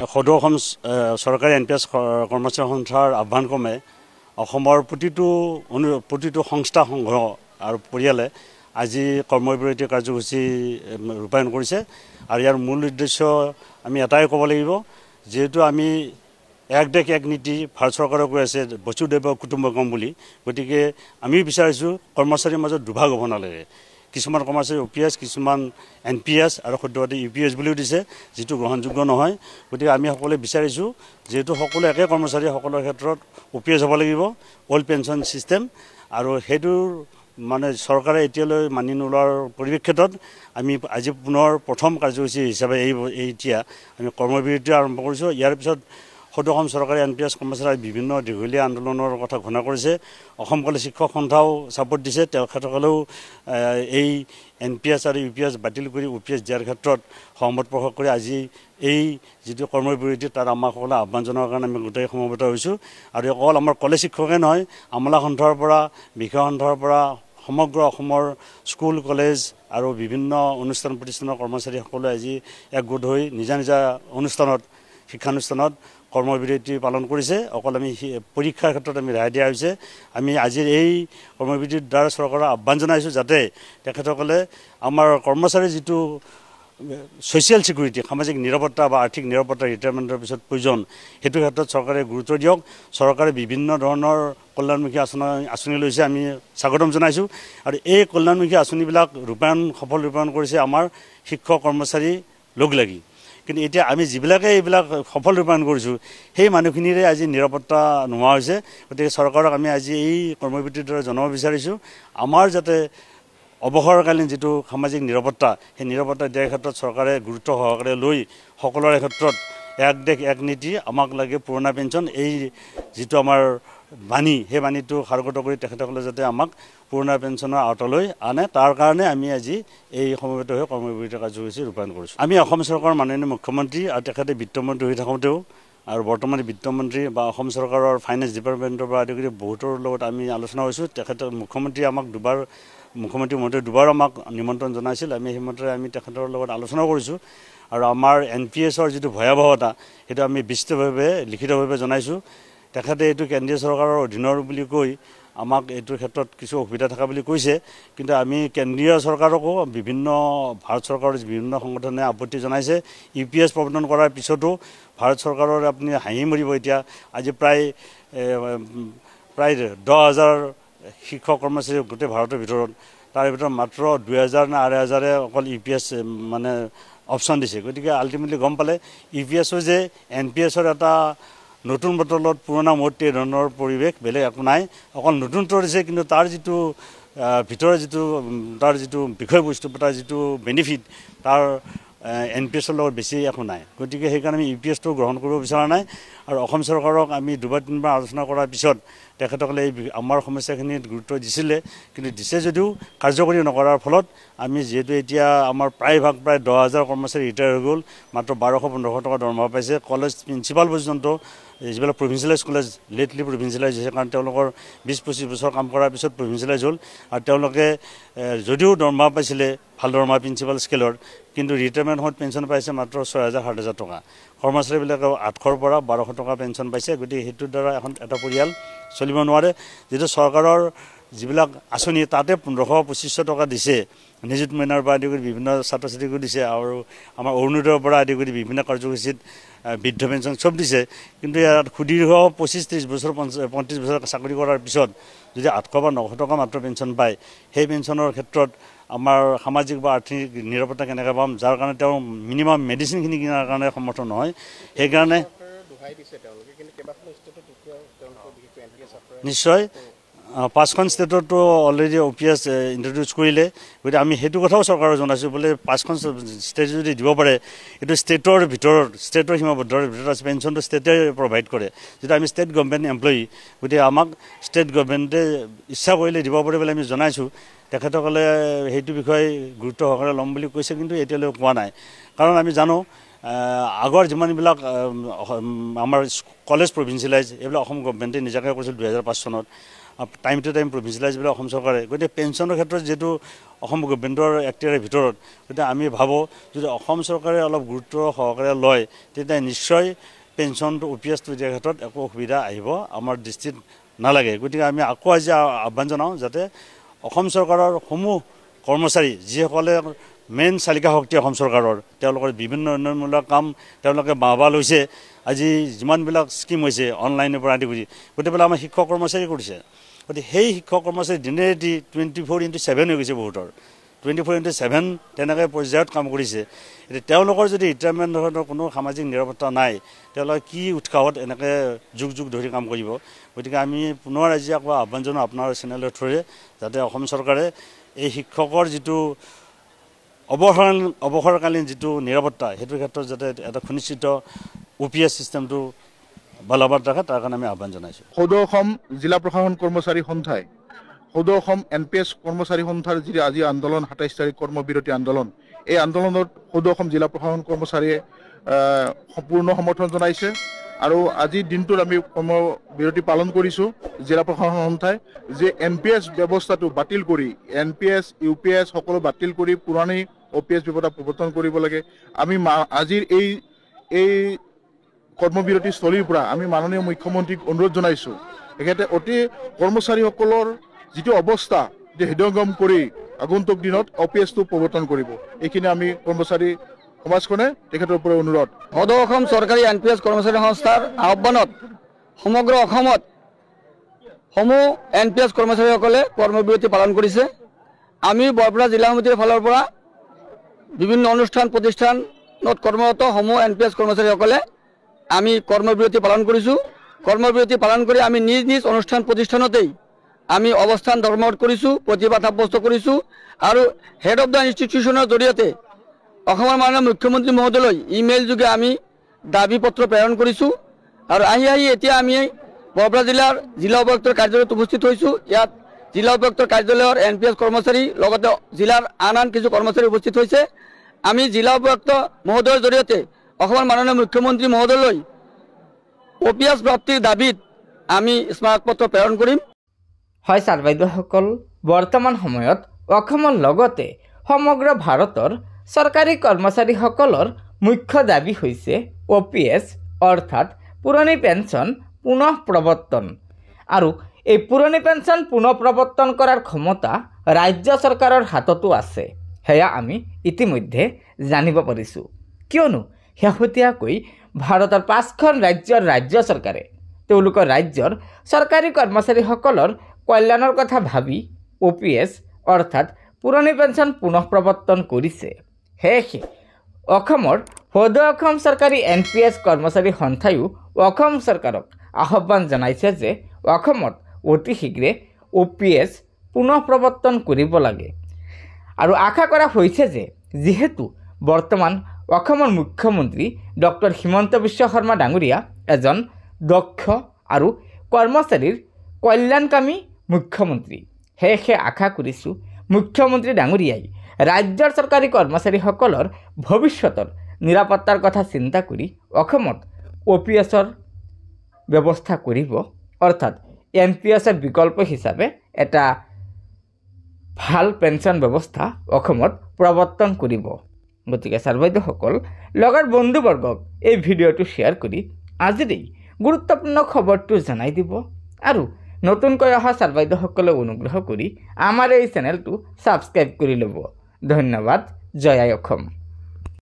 সদৌ অসম চৰকাৰী NPS কৰ্মচাৰী সন্থাৰ আহ্বানক্ৰমে অসমৰ প্ৰতিটো সংস্থা সংঘ আৰু পৰিয়ালে আজি কৰ্মবিৰতি কাৰ্যসূচী ৰূপায়ণ কৰিছে আৰু ইয়াৰ মূল উদ্দেশ্য আমি এটাই ক'ব লাগিব যেহেতু আমি এক দেশ এক নীতি ভাৰত চৰকাৰে কৈ আছে বসুধৈৱ কুটুম্বকম বুলি গতিকে আমি বিচাৰিছোঁ কৰ্মচাৰীৰ মাজত দুভাগ হ'ব নালাগে কিছুমান কৰ্মচাৰী OPS কিছুমান NPS আৰু সদ্যহতে UPS বুলিও দিছে যেটো গ্ৰহণযোগ্য নহয় গতিকে আমি সকলোৱে বিচাৰিছোঁ যেহেতু সকলো একে কৰ্মচাৰী সকলৰ ক্ষেত্ৰত OPS হ'ব লাগিব অল পেনশন সিস্টেম আৰু হেতুৰ মানে চৰকাৰে এতিয়ালৈ মানি নোলোৱাৰ পৰিপ্ৰেক্ষিতত আমি আজি পুনৰ প্ৰথম কাৰ্যসূচী হিচাপে এতিয়া আমি কৰ্মবিৰতি আৰম্ভ কৰিছোঁ ইয়াৰ পিছত সদৌ অসম চৰকাৰী NPS কৰ্মচাৰী বিভিন্ন দীঘলীয়া আন্দোলনৰ কথা ঘোষণা কৰিছে অসম কলেজ শিক্ষক সন্থাও সাপোৰ্ট দিছে তেখেতসকলেও এই NPS আৰু UPS বাতিল কৰি OPS দিয়াৰ ক্ষেত্ৰত সহমত প্ৰকাশ কৰি আজি এই যেটো কৰ্মবিৰতি তাৰ আমাক সকলো আহ্বান জনোৱাৰ কাৰণে আমি গোটেই সমবেত হৈছোঁ আৰু অকল আমাৰ কলেজ শিক্ষকে নহয় আমলা সন্থাৰ পৰা বিষয় সন্থাৰ পৰা সমগ্ৰ অসমৰ স্কুল কলেজ আৰু বিভিন্ন অনুষ্ঠান প্ৰতিষ্ঠানৰ কৰ্মচাৰী সকলে আজি একগোট হৈ নিজা নিজা অনুষ্ঠানত শিক্ষানুষ্ঠানত কৰ্মবিৰতি পালন কৰিছে অকল আমি পৰীক্ষাৰ ক্ষেত্ৰত আমি ৰায় দিয়া হৈছে আমি আজি এই কৰ্মবিৰতিৰ দ্বাৰা চৰকাৰৰ আহ্বান জনাইছোঁ যাতে তেখেতসকলে আমাৰ কৰ্মচাৰী যেটো সোশিয়াল সিকিউৰিটি সামাজিক নিৰাপত্তা বা আৰ্থিক নিৰাপত্তা ৰিটায়াৰমেণ্টৰ পিছত প্ৰয়োজন হেতু ক্ষেত্ৰত চৰকাৰে গুৰুত্ব দিয়ক চৰকাৰে বিভিন্ন ধৰণৰ কল্যাণমুখী আঁচনি লৈছে আমি স্বাগতম জনাইছোঁ আৰু এই কল্যাণমুখী আঁচনিবিলাক সফল ৰূপায়ণ কৰিছে আমাৰ শিক্ষক কৰ্মচাৰী লগ লাগি কিন্তু এতিয়া আমি যিবিলাকে এইবিলাক সফল ৰূপায়ণ কৰিছোঁ সেই মানুহখিনিৰে আজি নিৰাপত্তা নোহোৱা হৈছে গতিকে চৰকাৰক আমি আজি এই কৰ্মবিৰতিৰ দ্বাৰা জনাব বিচাৰিছোঁ আমাৰ যাতে অৱসৰকালীন যেটো সামাজিক নিৰাপত্তা সেই নিৰাপত্তা দিয়াৰ ক্ষেত্ৰত চৰকাৰে গুৰুত্ব সহকাৰে লৈ সকলোৰে ক্ষেত্ৰত এক দেশ এক নীতি আমাক লাগে পুৰণা পেঞ্চন এই যেটো আমাৰ বাণী সেই বাণীটো সাৰগত কৰি তেখেতসকলে যাতে আমাক পুৰণা পেঞ্চনৰ আওতালৈ আনে তাৰ কাৰণে আমি আজি এই সমবেত হৈ কৰ্মবিৰতি কাৰ্যসূচী ৰূপায়ণ কৰিছোঁ আমি অসম চৰকাৰৰ মাননীয় মুখ্যমন্ত্ৰী আৰু তেখেতে বিত্তমন্ত্ৰী হৈ থাকোঁতেও আৰু বৰ্তমান বিত্তমন্ত্ৰী বা অসম চৰকাৰৰ ফাইনেন্স ডিপাৰ্টমেণ্টৰ পৰা আদি কৰি বহুতৰ লগত আমি আলোচনা হৈছোঁ তেখেতে মুখ্যমন্ত্ৰী আমাক মুখ্যমন্ত্ৰী মহোদয়ে দুবাৰ আমাক নিমন্ত্ৰণ জনাইছিল আমি সেইমতে আমি তেখেতৰ লগত আলোচনা কৰিছোঁ আৰু আমাৰ NPSৰ যেটো ভয়াৱহতা সেইটো আমি বিস্তৃতভাৱে লিখিতভাৱে জনাইছোঁ তেখেতে এইটো কেন্দ্ৰীয় চৰকাৰৰ অধীনৰ বুলি কৈ আমাক এইটোৰ ক্ষেত্ৰত কিছু অসুবিধা থকা বুলি কৈছে কিন্তু আমি কেন্দ্ৰীয় চৰকাৰকো বিভিন্ন ভাৰত চৰকাৰৰ বিভিন্ন সংগঠনে আপত্তি জনাইছে UPS প্ৰৱৰ্তন কৰাৰ পিছতো ভাৰত চৰকাৰৰ আপুনি হাঁহি মৰিব এতিয়া আজি প্ৰায় 10,000 শিক্ষক কৰ্মচাৰী গোটেই ভাৰতৰ ভিতৰত তাৰ ভিতৰত মাত্ৰ 2,000 নে 2,500 অকল UPS মানে অপচন দিছে গতিকে আল্টিমেটলি গম পালে UPSও যে NPSৰ এটা নতুন বটলত পুৰণা মূৰ্তি ধৰণৰ পৰিৱেশ বেলেগ একো নাই অকল নতুনটো দিছে কিন্তু তাৰ যেটো ভিতৰৰ যেটো বিষয়বস্তু তাৰ যেটো বেনিফিট তাৰ NPSৰ লগত বেছি একো নাই গতিকে সেইকাৰণে আমি UPSটো গ্ৰহণ কৰিব বিচৰা নাই আৰু অসম চৰকাৰক আমি দুবাৰ তিনিবাৰ আলোচনা কৰাৰ পিছত তেখেতসকলে আমাৰ সমস্যাখিনিত গুৰুত্ব দিছিলে কিন্তু দিছে যদিও কাৰ্যকৰী নকৰাৰ ফলত আমি যেহেতু এতিয়া আমাৰ প্ৰায় 10,000 কৰ্মচাৰী ৰিটায়াৰ হৈ গ'ল মাত্ৰ 1,200-1,500 টকা দৰমহা পাইছে কলেজ প্ৰিন্সিপাল পৰ্যন্ত যিবিলাক প্ৰভিন্সিয়েলাইজ কলেজ লেটলি প্ৰভিন্সিয়েলাইজ হৈছে কাৰণ তেওঁলোকৰ 20-25 বছৰ কাম কৰাৰ পিছত প্ৰভিন্সিয়েলাইজ হ'ল আৰু তেওঁলোকে যদিও দৰমহা পাইছিলে ভাল দৰমহা প্ৰিন্সিপাল স্কেলৰ কিন্তু ৰিটায়াৰমেণ্ট সময়ত পেঞ্চন পাইছে মাত্ৰ 6,000-7,000 টকা কৰ্মচাৰীবিলাকে 800 পৰা 1,200 টকা পেঞ্চন পাইছে গতিকে হেতুৰ দ্বাৰা এটা পৰিয়াল চলিব নোৱাৰে যেটো চৰকাৰৰ যিবিলাক আঁচনি তাতে 1,500-2,500 টকা দিছে নিযুত মইনাৰ পৰা আদি কৰি বিভিন্ন ছাত্ৰ ছাত্ৰীকো দিছে আৰু আমাৰ অৰুণোদয়ৰ পৰা আদি কৰি বিভিন্ন কাৰ্যসূচীত বৃদ্ধ পেঞ্চন সব দিছে কিন্তু ইয়াত সুদীৰ্ঘ 25-30 বছৰ 35 বছৰ চাকৰি কৰাৰ পিছত যদি 800 বা 900 টকা মাত্ৰ পেঞ্চন পায় সেই পেঞ্চনৰ ক্ষেত্ৰত আমাৰ সামাজিক বা আৰ্থিক নিৰাপত্তা কেনেকৈ পাম যাৰ কাৰণে তেওঁ মিনিমাম মেডিচিনখিনি কিনাৰ কাৰণে সমৰ্থন নহয় সেইকাৰণে নিশ্চয় 5খন ষ্টেটতো অলৰেডি OPS ইন্ট্ৰডিউচ কৰিলে গতিকে আমি হেতু কথাও চৰকাৰক জনাইছোঁ বোলে 5খন ষ্টেট যদি দিব পাৰে এইটো ষ্টেটৰ সীমাবদ্ধৰ ভিতৰত আছে পেঞ্চনটো ষ্টেটে প্ৰভাইড কৰে যেটা আমি ষ্টেট গভৰ্ণমেণ্ট এমপ্লয়ি গতিকে আমাক ষ্টেট গভৰ্ণমেণ্টে ইচ্ছা কৰিলে দিব পাৰে বুলি আমি জনাইছোঁ তেখেতসকলে সেইটো বিষয়ে গুৰুত্ব সহকাৰে ল'ম বুলি কৈছে কিন্তু এতিয়ালৈ কোৱা নাই কাৰণ আমি জানো আগৰ যিমানবিলাক আমাৰ কলেজ প্ৰভিন্সিয়েলাইজ এইবিলাক অসম গভৰ্ণমেণ্টে নিজাকৈ কৰিছিল 2005 চনত টাইম টু টাইম প্ৰভিজনেলাইজবিলাক অসম চৰকাৰে। গতিকে পেঞ্চনৰ ক্ষেত্ৰত যিহেতু অসম গভৰ্ণমেণ্টৰ এক্টিভিটিৰ ভিতৰত, গতিকে আমি ভাবোঁ যদি অসম চৰকাৰে অলপ গুৰুত্ব সহকাৰে লয় তেতিয়া নিশ্চয় পেঞ্চনটো OPS দিয়াৰ ক্ষেত্ৰত একো অসুবিধা আহিব আমাৰ দৃষ্টিত নালাগে। গতিকে আমি আকৌ আজি আহ্বান জনাওঁ যাতে অসম চৰকাৰৰ সমূহ কৰ্মচাৰী যিসকলে মেইন চালিকা শক্তি অসম চৰকাৰৰ, তেওঁলোকৰ বিভিন্ন উন্নয়নমূলক কাম তেওঁলোকে বাহবা লৈছে। আজি যিমানবিলাক স্কিম হৈছে অনলাইনৰ পৰা আদি কৰি গোটেইবিলাক আমাৰ শিক্ষক কৰ্মচাৰী কৰিছে। গতিকে সেই শিক্ষক কৰ্মচাৰী দিনে ৰাতি 24/7 হৈ গৈছে বহুতৰ, 24/7 তেনেকৈ পৰ্যায়ত কাম কৰিছে। এতিয়া তেওঁলোকৰ যদি ৰিটায়াৰমেণ্টৰ কোনো সামাজিক নিৰাপত্তা নাই, তেওঁলোকে কি উৎসাহত এনেকৈ যুগ যুগ ধৰি কাম কৰিব। গতিকে আমি পুনৰ আজি আকৌ আহ্বান জনাওঁ আপোনাৰ চেনেলৰ থ্ৰুৰে যাতে অসম চৰকাৰে এই শিক্ষকৰ যিটো অৱসৰকালীন যিটো নিৰাপত্তা সেইটোৰ ক্ষেত্ৰত যাতে এটা সুনিশ্চিত OPS চিষ্টেমটো বলবৎ ৰাখে, তাৰ কাৰণে আমি আহ্বান জনাইছোঁ। সদৌ অসম জিলা প্ৰশাসন কৰ্মচাৰী সন্থাই সদৌ অসম NPS কৰ্মচাৰী সন্থাৰ যি আজি আন্দোলন 27 তাৰিখ কৰ্মবিৰতি আন্দোলন, এই আন্দোলনত সদৌ অসম জিলা প্ৰশাসন কৰ্মচাৰীয়ে সম্পূৰ্ণ সমৰ্থন জনাইছে। আৰু আজিৰ দিনটোত আমি কৰ্মবিৰতি পালন কৰিছোঁ জিলা প্ৰশাসন সন্থাই যে NPS ব্যৱস্থাটো বাতিল কৰি NPS UPS সকলো বাতিল কৰি পুৰণি OPS ব্যৱস্থা প্ৰৱৰ্তন কৰিব লাগে। আমি আজিৰ এই কৰ্মবিৰতিস্থলীৰ পৰা আমি মাননীয় মুখ্যমন্ত্ৰীক অনুৰোধ জনাইছোঁ তেখেতে অতি কৰ্মচাৰীসকলৰ যিটো অৱস্থা হৃদয়ঙ্গম কৰি আগন্তুক দিনত OPSটো প্ৰৱৰ্তন কৰিব। এইখিনি আমি কৰ্মচাৰী সমাজখনে তেখেতৰ পৰা অনুৰোধ। সদৌ অসম চৰকাৰী NPS কৰ্মচাৰী সংস্থাৰ আহ্বানত সমগ্ৰ অসমত সমূহ NPS কৰ্মচাৰীসকলে কৰ্মবিৰতি পালন কৰিছে। আমি বৰপেটা জিলা সমিতিৰ ফালৰ পৰা বিভিন্ন অনুষ্ঠান প্ৰতিষ্ঠানত কৰ্মৰত সমূহ NPS কৰ্মচাৰীসকলে আমি কৰ্মবিৰতি পালন কৰিছোঁ। কৰ্মবিৰতি পালন কৰি আমি নিজ নিজ অনুষ্ঠান প্ৰতিষ্ঠানতেই আমি অৱস্থান ধৰ্মঘট কৰিছোঁ, প্ৰতিবাদ সাব্যস্ত কৰিছোঁ আৰু হেড অফ দ্য ইনষ্টিটিউশ্যনৰ জৰিয়তে অসমৰ মাননীয় মুখ্যমন্ত্ৰী মহোদয়লৈ ইমেইল যোগে আমি দাবী পত্ৰ প্ৰেৰণ কৰিছোঁ। আৰু আহি এতিয়া আমি বৰপেটা জিলাৰ জিলা উপায়ুক্তৰ কাৰ্যালয়ত উপস্থিত হৈছোঁ। ইয়াত জিলা উপায়ুক্তৰ কাৰ্যালয়ৰ NPS কৰ্মচাৰী লগতে জিলাৰ আন কিছু কৰ্মচাৰী উপস্থিত হৈছে। আমি জিলা উপায়ুক্ত মহোদয়ৰ জৰিয়তে অসমৰ মাননীয় মুখ্যমন্ত্ৰী মহোদয়লৈ OPS প্ৰাপ্তিৰ দাবীত আমি স্মাৰকপত্ৰ প্ৰেৰণ কৰিম। হয় ছাৰ বাইদেউসকল, বৰ্তমান সময়ত অসমৰ লগতে সমগ্ৰ ভাৰতৰ চৰকাৰী কৰ্মচাৰীসকলৰ মুখ্য দাবী হৈছে OPS অৰ্থাৎ পুৰণি পেঞ্চন পুনঃ প্ৰৱৰ্তন। আৰু এই পুৰণি পেঞ্চন পুনঃ প্ৰৱৰ্তন কৰাৰ ক্ষমতা ৰাজ্য চৰকাৰৰ হাততো আছে, সেয়া আমি ইতিমধ্যে জানিব পাৰিছোঁ। কিয়নো শেহতীয়াকৈ ভাৰতৰ 5খন ৰাজ্যৰ ৰাজ্য চৰকাৰে তেওঁলোকৰ ৰাজ্যৰ চৰকাৰী কৰ্মচাৰীসকলৰ কল্যাণৰ কথা ভাবি OPS অৰ্থাৎ পুৰণি পেঞ্চন পুনঃ প্ৰৱৰ্তন কৰিছে। সেয়েহে অসমৰ সদৌ অসম চৰকাৰী NPS কৰ্মচাৰী সন্থায়ো অসম চৰকাৰক আহ্বান জনাইছে যে অসমত অতি শীঘ্ৰে OPS পুনঃ প্ৰৱৰ্তন কৰিব লাগে। আৰু আশা কৰা হৈছে যে যিহেতু বৰ্তমান অসমৰ মুখ্যমন্ত্ৰী ডক্টৰ হিমন্ত বিশ্ব শৰ্মা ডাঙৰীয়া এজন দক্ষ আৰু কৰ্মচাৰীৰ কল্যাণকামী মুখ্যমন্ত্ৰী, সেয়েহে আশা কৰিছোঁ মুখ্যমন্ত্ৰী ডাঙৰীয়াই ৰাজ্যৰ চৰকাৰী কৰ্মচাৰীসকলৰ ভৱিষ্যতৰ নিৰাপত্তাৰ কথা চিন্তা কৰি অসমত OPSৰ ব্যৱস্থা কৰিব, অৰ্থাৎ NPSৰ বিকল্প হিচাপে এটা ভাল পেঞ্চন ব্যৱস্থা অসমত প্ৰৱৰ্তন কৰিব। গতিকে ছাৰ বাইদেউসকল, লগৰ বন্ধুবৰ্গক এই ভিডিঅ'টো শ্বেয়াৰ কৰি আজিৰ এই গুৰুত্বপূৰ্ণ খবৰটো জনাই দিব আৰু নতুনকৈ অহা ছাৰ বাইদেউসকলে অনুগ্ৰহ কৰি আমাৰ এই চেনেলটো ছাবস্ক্ৰাইব কৰি ল'ব। ধন্যবাদ। জয় আই অসম।